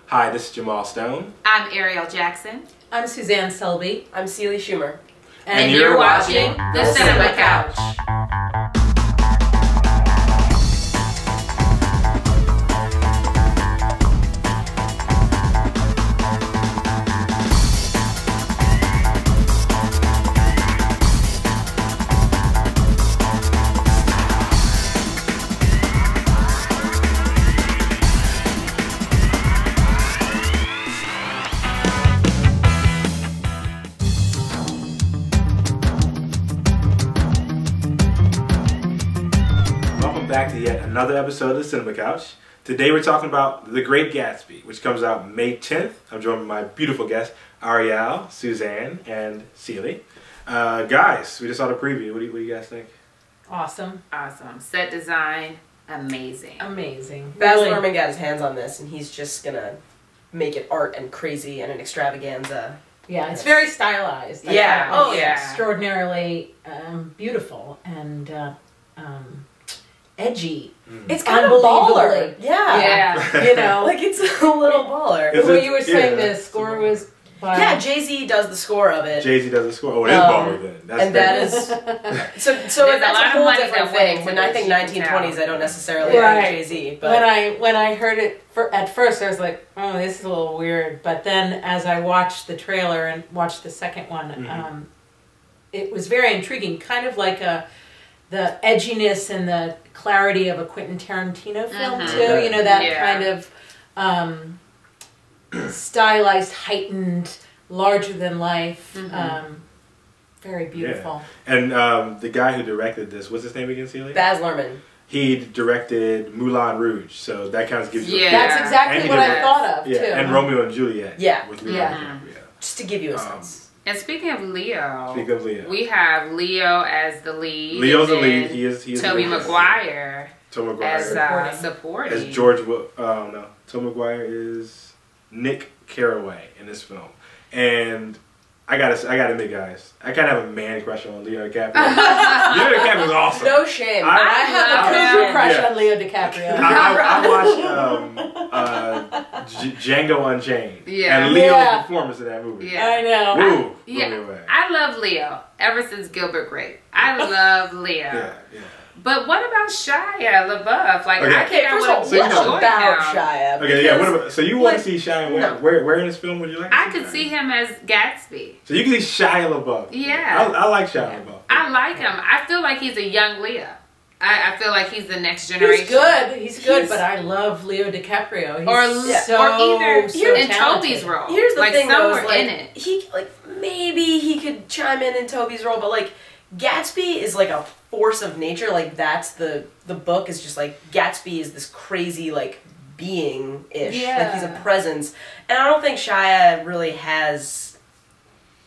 Hi, this is Jamal Stone. I'm Ariel Jackson. I'm Suzanne Selby. I'm Celie Schumer. And you're watching The Cinema Couch. Back to yet another episode of the Cinema Couch. Today we're talking about The Great Gatsby, which comes out May 10th. I'm joined by my beautiful guests, Ariel, Suzanne, and Celie. Guys, we just saw the preview. What do you guys think? Awesome. Awesome. Set design, amazing. Amazing. Baz Luhrmann got his hands on this, and he's just gonna make it art and crazy and an extravaganza. Yeah, it's very stylized. Yeah. Oh, yeah. Extraordinarily beautiful and edgy. It's kind of baller. Yeah. You know, Like it's a little baller. Is what it- you were saying, yeah. the score was by... Yeah, Jay-Z does the score of it. Jay-Z does the score. Oh, it is baller then. And that is so There's a that's lot a of whole money different that went thing. into When I this, think you can 1920s, tell. I don't necessarily Right. think Jay-Z. But When I heard it at first, I was like, "Oh, this is a little weird." But then, as I watched the trailer and watched the second one, it was very intriguing. Kind of like the edginess and the clarity of a Quentin Tarantino film too. You know, that kind of stylized, heightened, larger than life. Very beautiful. Yeah. And the guy who directed this, what's his name again, Celie? Baz Luhrmann. He directed Moulin Rouge, so that kind of gives you. Yeah. That's exactly And what he I did- thought of Yeah, too. and Romeo and Juliet. Yeah. With Leonardo DiCaprio. Just to give you a sense. And speaking of Leo, We have Leo as the lead. Leo's the and lead. then He is Tobey the lead. Maguire Tobey Maguire as supporting. as George. No, Tobey Maguire is Nick Carraway in this film, and I gotta admit, guys, I kind of have a man crush on Leo DiCaprio. Leo DiCaprio is awesome. No shame. I have a love cuckoo him. crush Yeah. on Leo DiCaprio. I watched Django Unchained, Yeah. and Leo's Yeah. performance in that movie. Yeah. I know. Woo, blew me Yeah, away. I love Leo ever since Gilbert Grape. I love Leo. Yeah, yeah. But what about Shia LaBeouf? Like, Okay. I Okay, can't first of all, So you what know- about Shia? Okay, yeah. What Because, about? So you want to like, see Shia? no. Where in this film would you like? To I could see him as Gatsby. So you can see Shia LaBeouf. Yeah. I like Shia LaBeouf. I like him. I feel like he's a young Leo. I feel like he's the next generation. He's good. He's good, He's- but I love Leo DiCaprio. He's Or so, either so in talented. Toby's role. Here's the like thing, though, somewhere is, like, in it. he maybe he could chime in Toby's role, but like Gatsby is like a force of nature. Like that's the book is just like Gatsby is this crazy like being-ish. Like he's a Yeah. presence, and I don't think Shia really has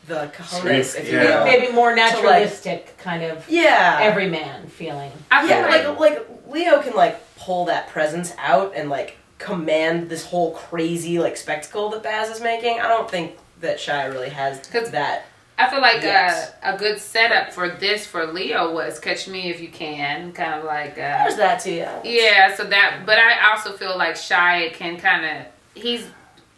the cojones, if you will. Maybe more naturalistic kind of Yeah. everyman feeling. I feel Yeah, like Leo can like pull that presence out and like command this whole crazy like spectacle that Baz is making. I don't think that Shia really has 'Cause that. I feel like Yes. a good setup for this for Leo was Catch Me If You Can, kind of like There's that too, yeah. yeah. So that, but I also feel like Shia can kind of he's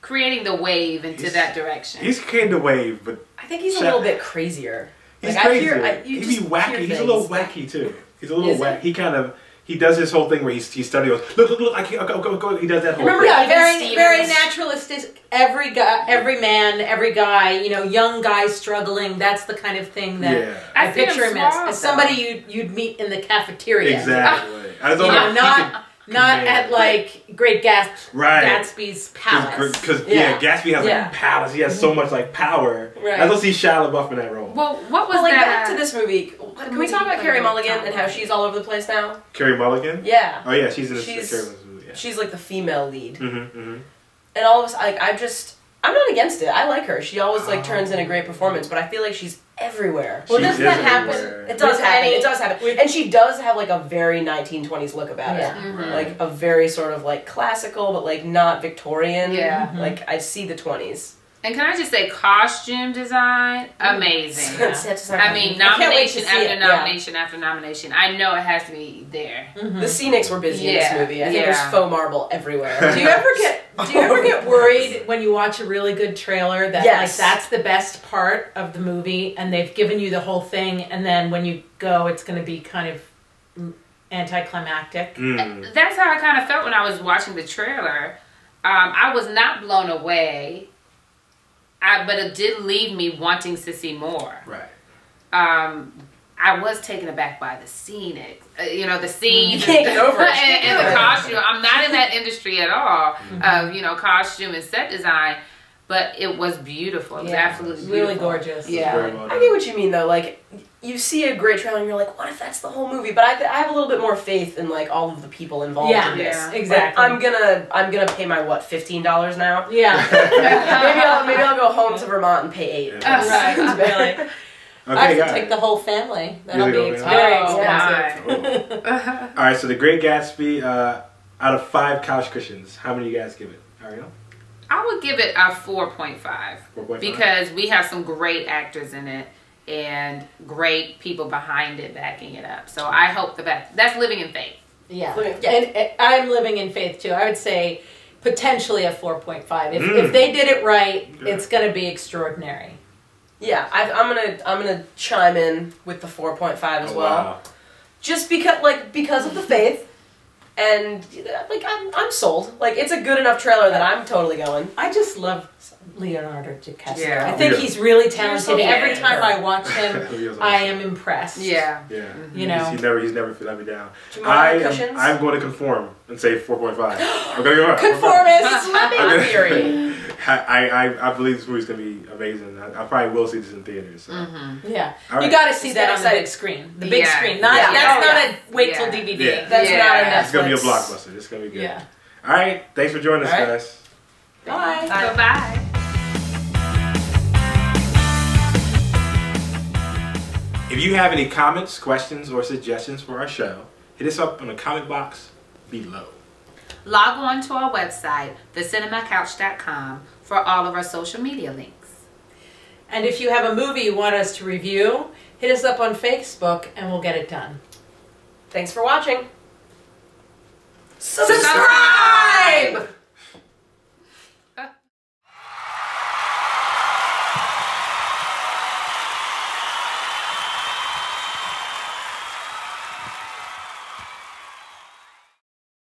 creating the wave into that direction. He's kind of wave, but I think he's a Shia- little bit crazier. he's Like, crazy. you He'd just be wacky. hear He's a little things. wacky too. He's a little Is he? wacky. He does his whole thing where he studies. Look! I can't go. He does that whole. Remember thing. Yeah, Even very Stevens. very naturalistic. Every guy, every man, every guy. You know, young guys struggling. That's the kind of thing that Yeah. I I see him picture him small, as somebody you'd meet in the cafeteria. Exactly. I just You don't know, know. if he could not command. at like Great Right. Gatsby's palace. Because Yeah. Gatsby has Yeah. like palace. He has so much like power. Right. I don't see Shia LaBeouf in that role. Well, what was Well, like that? back to this movie. Can we talk about Carrie Mulligan and how she's all over the place now? Carrie Mulligan. Yeah. Oh yeah, she's in this. She's- Carrie Mulligan movie. Yeah. She's like the female lead. Mm-hmm. And all of us, like, I'm not against it. I like her. She always like turns in a great performance, but I feel like she's everywhere. Well, She doesn't is that happen? everywhere. It does With happen. any- It does happen. with- And she does have like a very 1920s look about Yeah. it. Mhm. Like a very sort of like classical, but like not Victorian. Yeah. Like I see the 20s. And can I just say, costume design, amazing. I mean, nomination after nomination after nomination. I know it has to be there. Mm-hmm. The scenics were busy in this movie. I think there's faux marble everywhere. Do you ever get worried when you watch a really good trailer that like that's the best part of the movie and they've given you the whole thing, and then when you go, it's going to be kind of anticlimactic? That's how I kind of felt when I was watching the trailer. I was not blown away. But it did leave me wanting to see more. Right. I was taken aback by the scenic, the scenes and the costume. I'm not in that industry at all, costume and set design, but it was beautiful. It was absolutely beautiful. Really gorgeous. Yeah. I get what you mean, though. Like, you see a great trailer and you're like, what if that's the whole movie? But I have a little bit more faith in like all of the people involved in this. Yeah, exactly. Like, I'm gonna pay my $15 now. Yeah. maybe I'll go home to Vermont and pay $8. Right. Really. Okay, I have to take the whole family. That'll be very expensive. All right, so The Great Gatsby, out of 5 couch cushions, how many do you guys give it? Ariel? I would give it a 4.5. 4.5? Because we have some great actors in it and great people behind it backing it up. So I hope that's living in faith. Yeah. And I'm living in faith too. I would say potentially a 4.5. If they did it right, it's going to be extraordinary. Yeah, I'm gonna chime in with the 4.5 as well. Wow. Just because of the faith. And like I'm sold. Like, it's a good enough trailer that I'm totally going. I just love Leonardo DiCaprio. Yeah. I think he's really talented. Yeah. Every time I watch him, I am impressed. Yeah. Yeah. You know, he's never let me down. I'm going to conform and say 4.5. I'm going to go conformist. Love theory. I believe this movie's going to be amazing. I probably will see this in theaters. So. Yeah. Right. You got to see that on the big screen. The big screen. That's not a wait till DVD. Yeah. That's not a Netflix. It's going to be a blockbuster. It's going to be good. Yeah. All right. Thanks for joining us, guys. Bye. Bye-bye. If you have any comments, questions, or suggestions for our show, hit us up on the comment box below. Log on to our website, thecinemacouch.com, for all of our social media links. And if you have a movie you want us to review, hit us up on Facebook and we'll get it done. Thanks for watching. Subscribe!